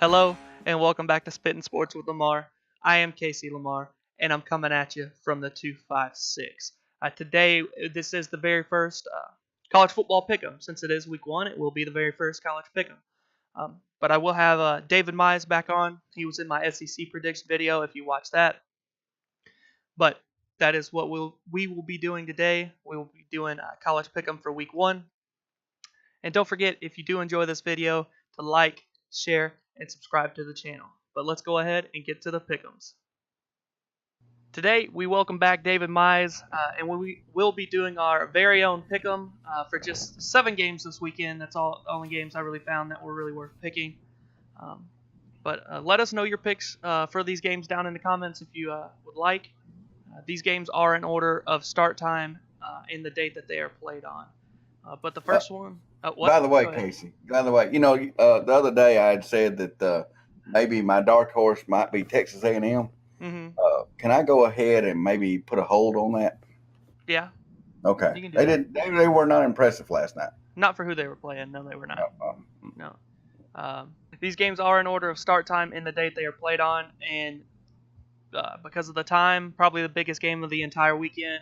Hello, and welcome back to Spittin Sports with Lamar. I am Casey Lamar, and I'm coming at you from the 256. Today, this is the very first college football pick'em. Since it is week one, it will be the very first college pick'em. But I will have David Mize back on. He was in my SEC prediction video if you watched that. But that is what we will be doing today. We will be doing college pick'em for week one. And don't forget, if you do enjoy this video, to like, share, and subscribe to the channel. But let's go ahead and get to the pick'ems. Today, we welcome back David Mize, and we will be doing our very own pick'em for just 7 games this weekend. That's all the only games I really found that were really worth picking. But let us know your picks for these games down in the comments if you would like. These games are in order of start time and the date that they are played on. But the first one... By the way, Casey, the other day I had said that maybe my dark horse might be Texas A&M. Mm-hmm. Can I go ahead and maybe put a hold on that? Yeah. Okay. They were not impressive last night. Not for who they were playing. No, they were not. No. These games are in order of start time and the date they are played on, and because of the time, probably the biggest game of the entire weekend.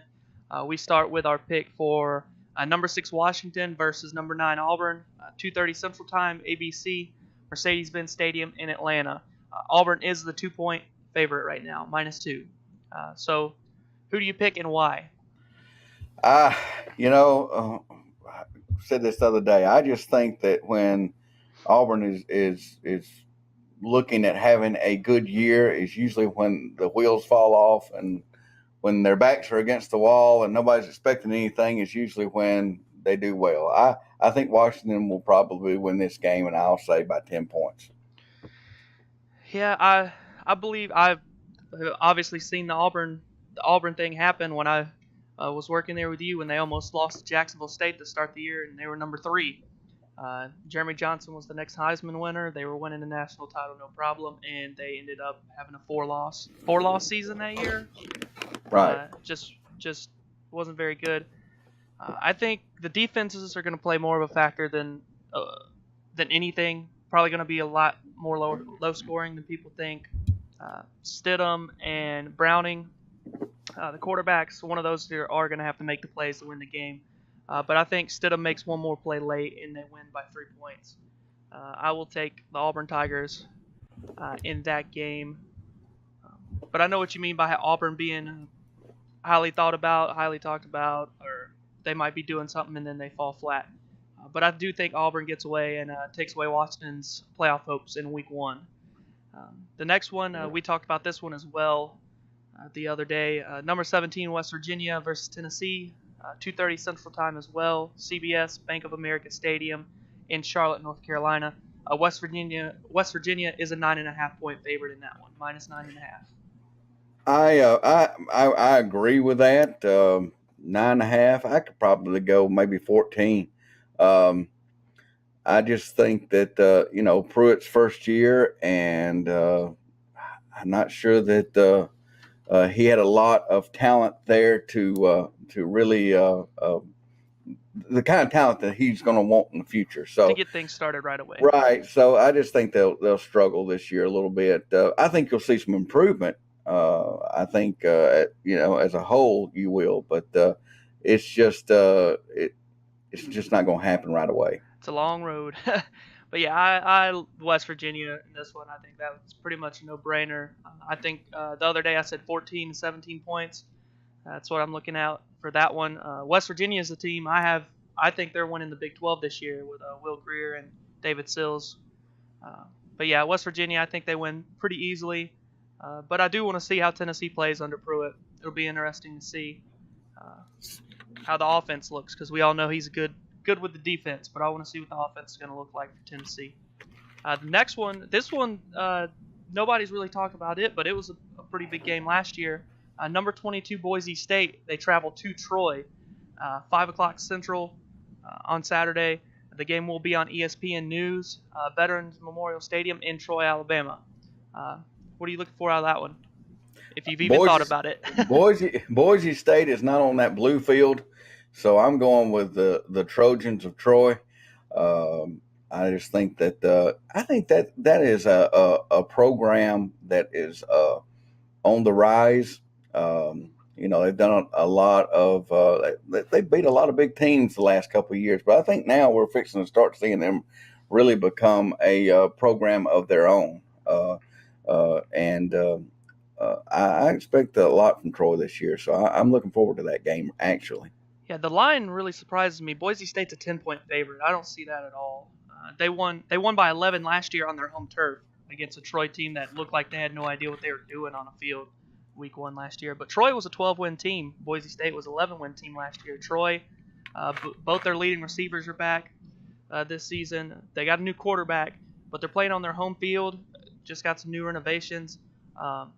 We start with our pick for number 6 Washington versus number 9 Auburn, 2:30 Central Time, ABC, Mercedes-Benz Stadium in Atlanta. Auburn is the 2-point favorite right now, -2. So, who do you pick and why? I said this the other day. I just think that when Auburn is looking at having a good year is usually when the wheels fall off and when their backs are against the wall and nobody's expecting anything is usually when they do well. I think Washington will probably win this game, and I'll say by 10 points. Yeah, I believe I've obviously seen the Auburn thing happen when I was working there with you when they almost lost to Jacksonville State to start the year, and they were number 3. Jeremy Johnson was the next Heisman winner. They were winning the national title, no problem, and they ended up having a four-loss season that year. Right. Just wasn't very good. I think the defenses are going to play more of a factor than anything. Probably going to be a lot more low scoring than people think. Stidham and Browning, the quarterbacks, one of those two are going to have to make the plays to win the game. But I think Stidham makes one more play late and they win by 3 points. I will take the Auburn Tigers in that game. But I know what you mean by Auburn being highly thought about, highly talked about, or they might be doing something and then they fall flat. But I do think Auburn gets away and takes away Washington's playoff hopes in week one. The next one, we talked about this one as well the other day. Number 17, West Virginia versus Tennessee. 2:30 Central Time as well. CBS, Bank of America Stadium in Charlotte, North Carolina. West Virginia is a 9.5-point favorite in that one, -9.5. I agree with that. 9.5. I could probably go maybe 14. I just think that Pruitt's first year, and I'm not sure that he had a lot of talent there to really the kind of talent that he's going to want in the future. So to get things started right away. Right. So I just think they'll struggle this year a little bit. I think you'll see some improvement. I think as a whole you will, but it's just not going to happen right away. It's a long road. But yeah, I West Virginia in this one. I think that's pretty much a no-brainer. I think the other day I said 14 to 17 points. That's what I'm looking at for that one. West Virginia is the team I think they're winning the Big 12 this year with Will Greer and David Sills. But yeah, West Virginia, I think they win pretty easily. But I do want to see how Tennessee plays under Pruitt. It'll be interesting to see how the offense looks because we all know he's good with the defense, but I want to see what the offense is going to look like for Tennessee. The next one, this one, nobody's really talked about it, but it was a pretty big game last year. Number 22 Boise State, they travel to Troy, 5 o'clock Central on Saturday. The game will be on ESPN News, Veterans Memorial Stadium in Troy, Alabama. What are you looking for out of that one? If you've even thought about it. Boise State is not on that blue field, so I'm going with the Trojans of Troy. I just think that I think that that is a program that is on the rise. They've done a lot of they beat a lot of big teams the last couple of years, but I think now we're fixing to start seeing them really become a program of their own. And I expect a lot from Troy this year, so I'm looking forward to that game actually. Yeah, the line really surprises me. Boise State's a 10-point favorite. I don't see that at all. They won by 11 last year on their home turf against a Troy team that looked like they had no idea what they were doing on a field week 1 last year. But Troy was a 12-win team. Boise State was an 11-win team last year. Troy, both their leading receivers are back this season. They got a new quarterback, but they're playing on their home field. Just got some new renovations. Um,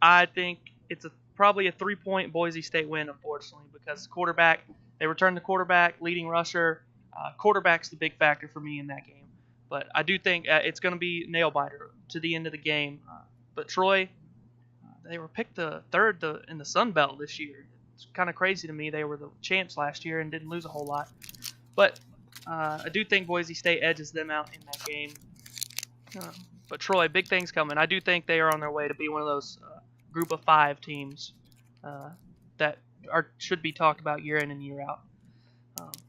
I think it's probably a 3-point Boise State win, unfortunately, because quarterback, they returned the quarterback, leading rusher. Quarterback's the big factor for me in that game. But I do think it's going to be nail biter to the end of the game. But Troy, they were picked the third in the Sun Belt this year. It's kind of crazy to me. They were the champs last year and didn't lose a whole lot. But I do think Boise State edges them out in that game. Uh, but Troy, big things coming. I do think they are on their way to be one of those group of 5 teams uh, that should be talked about year in and year out.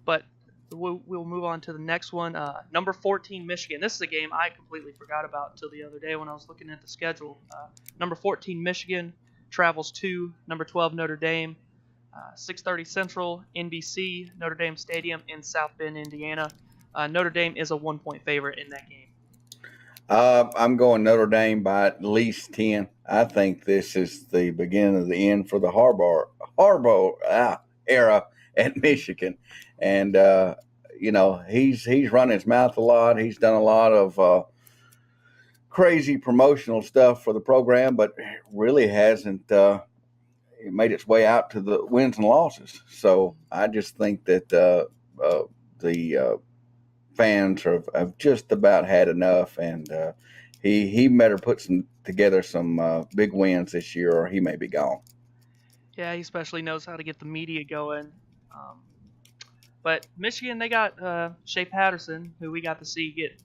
But we'll move on to the next one. Number 14, Michigan. This is a game I completely forgot about until the other day when I was looking at the schedule. Number 14, Michigan travels to number 12, Notre Dame. 6:30 Central, NBC, Notre Dame Stadium in South Bend, Indiana. Notre Dame is a 1-point favorite in that game. I'm going Notre Dame by at least 10. I think this is the beginning of the end for the Harbaugh era at Michigan, and he's run his mouth a lot. He's done a lot of crazy promotional stuff for the program, but really hasn't made its way out to the wins and losses. So I just think that the fans have just about had enough, and he better put together some big wins this year, or he may be gone. Yeah, he especially knows how to get the media going. Um, but Michigan, they got Shea Patterson, who we got to see get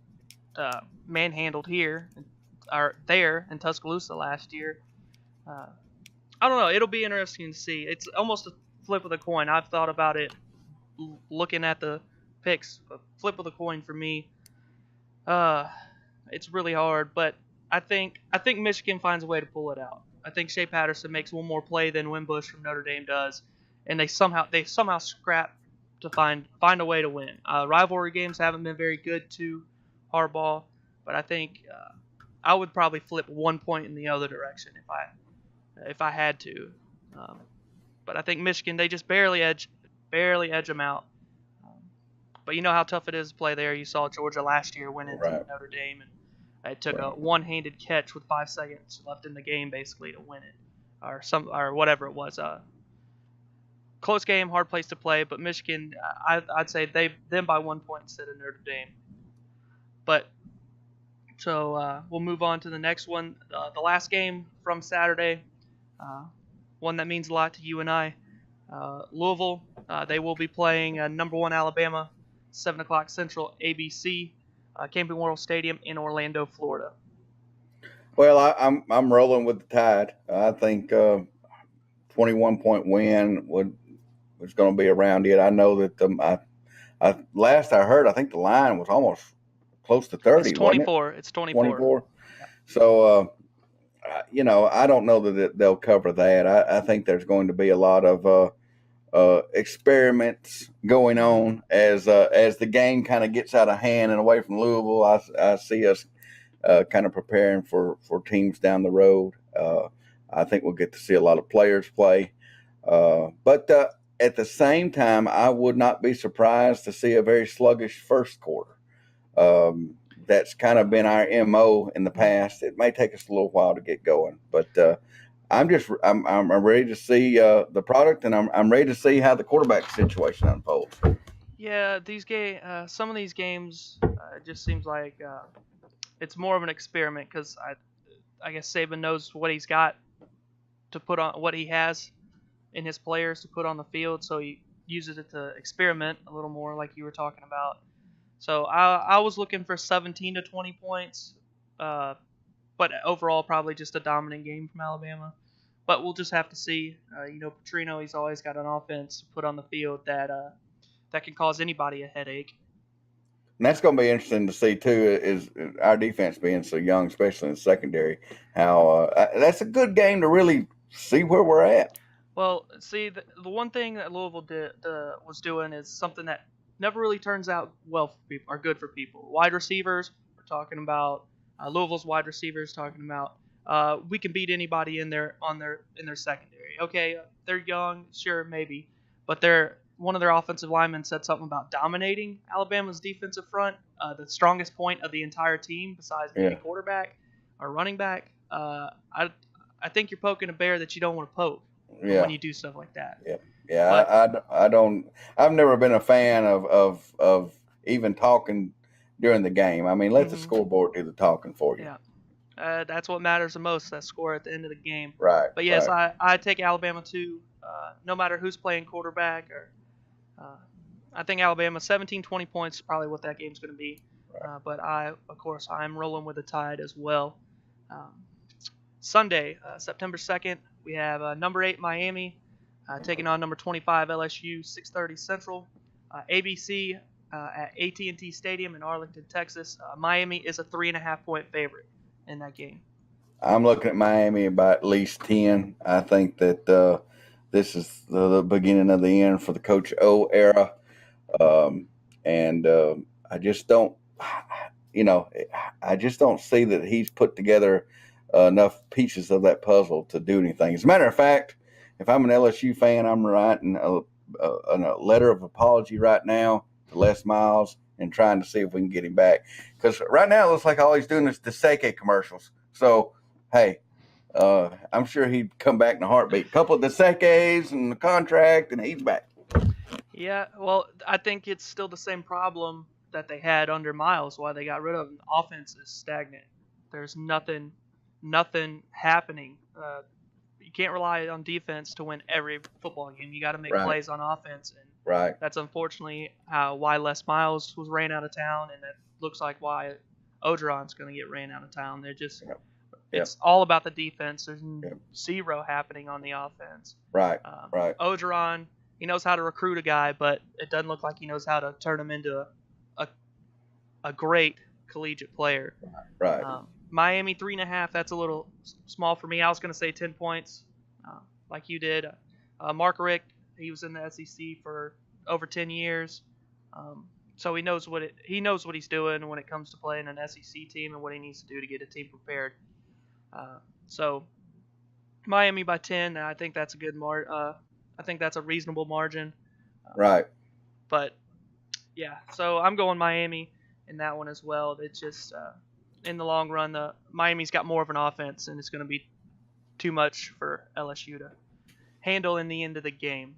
manhandled here or there in Tuscaloosa last year. Uh, I don't know. It'll be interesting to see. It's almost a flip of the coin. I've thought about it looking at the picks. A flip of the coin for me. Uh, it's really hard, but I think Michigan finds a way to pull it out. I think Shea Patterson makes one more play than Wimbush from Notre Dame does, and they somehow scrap to find a way to win. Rivalry games haven't been very good to Harbaugh, but I think I would probably flip 1 point in the other direction if I had to. Um, but I think Michigan they just barely edge them out. Um, but you know how tough it is to play there. You saw Georgia last year win into Right. Notre Dame, and it took a Right. one-handed catch with 5 seconds left in the game basically to win it, or whatever it was. Close game, hard place to play, but Michigan, I'd say them by 1 point instead of Notre Dame. But so we'll move on to the next one, the last game from Saturday, uh, one that means a lot to you and I. Louisville, they will be playing number 1 Alabama, 7 o'clock Central, ABC, Camping World Stadium in Orlando, Florida. Well, I'm rolling with the Tide. I think 21-point win was going to be around it. I know that last I heard, I think the line was almost close to It's 30, wasn't it? 24. It's 24. 24. So I don't know that they'll cover that. I think there's going to be a lot of experiments going Mm-hmm. on as the game kind of gets out of hand and away from Louisville. I see us kind of preparing for teams down the road. I think we'll get to see a lot of players play, but at the same time, I would not be surprised to see a very sluggish first quarter. That's kind of been our mo in the past. It may take us a little while to get going, but I'm ready to see the product, and I'm ready to see how the quarterback situation unfolds. Yeah, some of these games, it just seems like it's more of an experiment because I guess Saban knows what he's got to put on, what he has in his players to put on the field, so he uses it to experiment a little more, like you were talking about. So I was looking for 17 to 20 points, uh, but overall probably just a dominant game from Alabama. But we'll just have to see. Petrino, he's always got an offense to put on the field that can cause anybody a headache. And that's going to be interesting to see too. Is our defense being so young, especially in the secondary? How that's a good game to really see where we're at. Well, see, the one thing that Louisville was doing is something that never really turns out well for people, or good for people. Wide receivers, we're talking about Louisville's wide receivers, talking about we can beat anybody in their secondary. Okay, they're young, sure, maybe, but one of their offensive linemen said something about dominating Alabama's defensive front, the strongest point of the entire team besides maybe Yeah, quarterback or running back. I think you're poking a bear that you don't want to poke when yeah, you do stuff like that. yeah, yeah. But I don't. I've never been a fan of even talking during the game. I mean, let the mhm, scoreboard do the talking for you. yeah, that's what matters the most, that score at the end of the game. Right, But yes, right. I take Alabama too, no matter who's playing quarterback. Or uh, I think Alabama 17, 20 points is probably what that game's going to be. But of course, I'm rolling with the Tide as well. Um, Sunday, September 2nd, we have number 8 Miami taking on number 25 LSU, 6:30 Central. ABC at AT&T Stadium in Arlington, Texas. Miami is a 3.5 point favorite in that game. I'm looking at Miami by at least 10. I think that this is the beginning of the end for the Coach O era. Um, and I just don't, you know, I just don't see that he's put together enough pieces of that puzzle to do anything. As a matter of fact, if I'm an LSU fan, I'm writing a letter of apology right now to Les Miles and trying to see if we can get him back. Because right now it looks like all he's doing is the Seike commercials. So, hey, I'm sure he'd come back in a heartbeat. A couple of the Seikes and the contract, and he's back. Yeah, well, I think it's still the same problem that they had under Miles. Why they got rid of him. The offense is stagnant. There's nothing happening. You can't rely on defense to win every football game. You got to make Right, plays on offense, and right. that's unfortunately why Les Miles was ran out of town, and that looks like why Ogeron's going to get ran out of town. They're just Yep, yep, it's all about the defense. There's yep. zero happening on the offense. Right, right, Ogeron, he knows how to recruit a guy, but it doesn't look like he knows how to turn him into a, a great collegiate player. right. Miami 3.5. That's a little small for me. I was going to say 10 points, like you did. Mark Richt, he was in the SEC for over 10 years, so he knows what he's doing when it comes to playing an SEC team and what he needs to do to get a team prepared. So Miami by 10. I think that's a good I think that's a reasonable margin. Right. But yeah, so I'm going Miami in that one as well. It's just in the long run, the Miami's got more of an offense, and it's going to be too much for LSU to handle in the end of the game.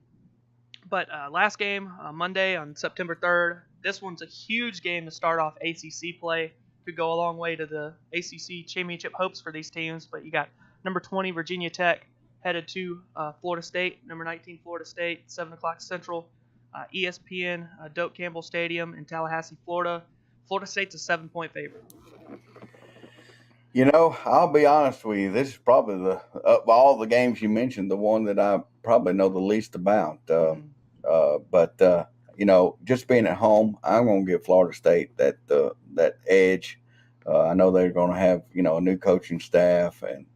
But last game, Monday on September 3rd, this one's a huge game to start off ACC play. Could go a long way to the ACC championship hopes for these teams. But you got number 20 Virginia Tech headed to Florida State, number 19 Florida State, 7 o'clock Central. ESPN, Doak Campbell Stadium in Tallahassee, Florida. Florida State's a 7-point favorite. You know, I'll be honest with you. This is probably of all the games you mentioned, the one that I probably know the least about. But you know, just being at home, I'm going to give Florida State that edge. I know they're going to have a new coaching staff and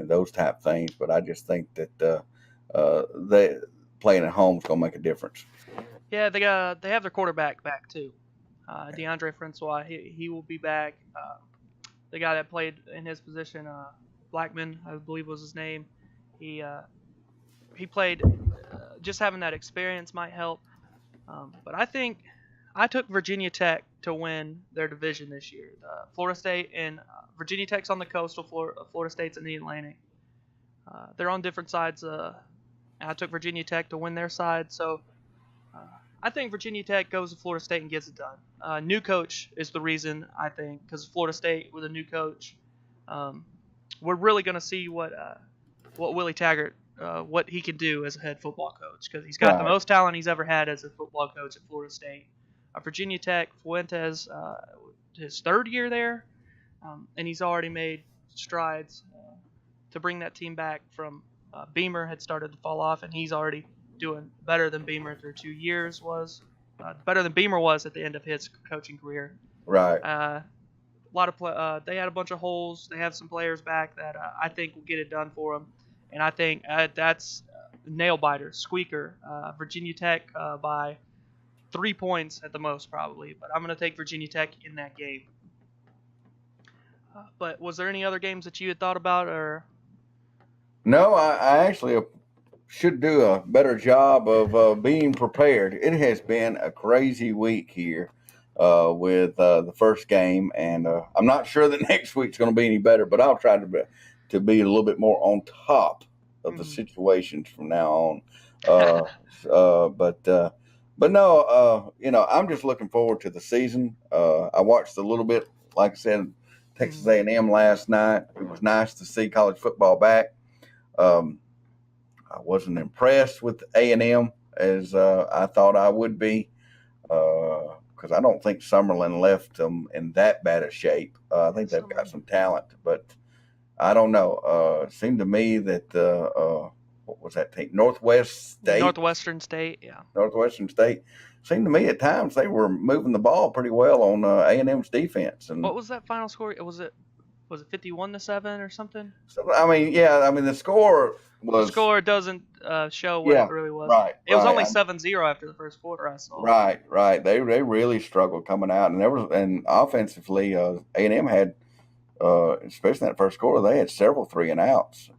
those type things, but I just think that they playing at home is going to make a difference. Yeah, they have their quarterback back too. DeAndre Francois, he will be back. The guy that played in his position, Blackman, I believe was his name. He played. Just having that experience might help. But I think I took Virginia Tech to win their division this year. Florida State and Virginia Tech's on the coastal, Florida State's in the Atlantic. They're on different sides. I took Virginia Tech to win their side, so I think Virginia Tech goes to Florida State and gets it done. New coach is the reason, I think, because Florida State with a new coach, we're really going to see what Willie Taggart, what he can do as a head football coach, because he's got the most talent he's ever had as a football coach at Florida State. Virginia Tech, Fuentes, his third year there, and he's already made strides to bring that team back from Beamer had started to fall off, and he's already doing better than Beamer through 2 years better than Beamer was at the end of his coaching career. Right. A lot of they had a bunch of holes. They have some players back that I think will get it done for them, and I think that's nail biter, squeaker. Virginia Tech by 3 points at the most probably, but I'm going to take Virginia Tech in that game. But was there any other games that you had thought about, or? No, I actually should do a better job of being prepared. It has been a crazy week here with the first game, and I'm not sure that next week's going to be any better, but I'll try to be a little bit more on top of the situations from now on. But no, I'm just looking forward to the season. I watched a little bit, like I said, Texas A&M last night. It was nice to see college football back. I wasn't impressed with A&M as I thought I would be, because I don't think Summerlin left them in that bad a shape. I think they've got some talent, but I don't know. It seemed to me that what was that team? Northwestern State, yeah. Northwestern State. Seemed to me at times they were moving the ball pretty well on A&M's defense. And what was that final score? Was it 51-7 or something? So, the score was. The score doesn't show what it really was. Right. It was only 7-0 after the first quarter, I saw. Right. They really struggled coming out, and offensively, A&M had, especially in that first quarter, they had several 3-and-outs.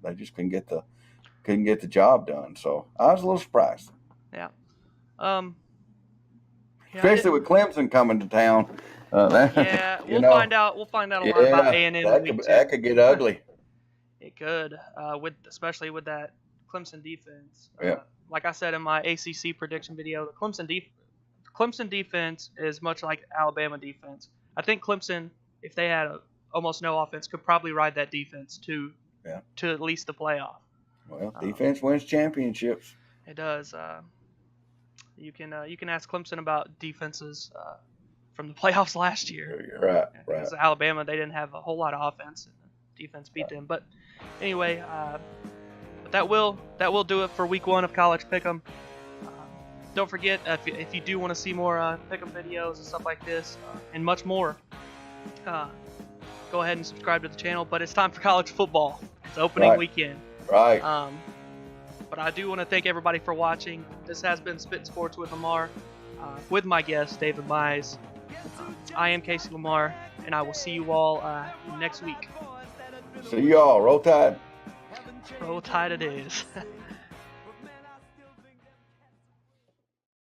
They just couldn't get the job done. So I was a little surprised. Yeah. Especially with Clemson coming to town. We'll find out. We'll find out a lot about A&M. That could get ugly. It could, especially with that Clemson defense. Yeah. Like I said in my ACC prediction video, the Clemson defense is much like Alabama defense. I think Clemson, if they had almost no offense, could probably ride that defense to at least the playoff. Well, defense wins championships. It does. You can ask Clemson about defenses from the playoffs last year. Right. Because Alabama, they didn't have a whole lot of offense. And the defense beat them. But anyway, that will do it for week 1 of College Pick'em. Don't forget, if you do want to see more Pick'em videos and stuff like this and much more, go ahead and subscribe to the channel. But it's time for college football. It's opening weekend. Right. But I do want to thank everybody for watching. This has been Spittin' Sports with Lamar, with my guest, David Mize. I am Casey Lamar, and I will see you all next week. See y'all. Roll Tide. Roll Tide it is.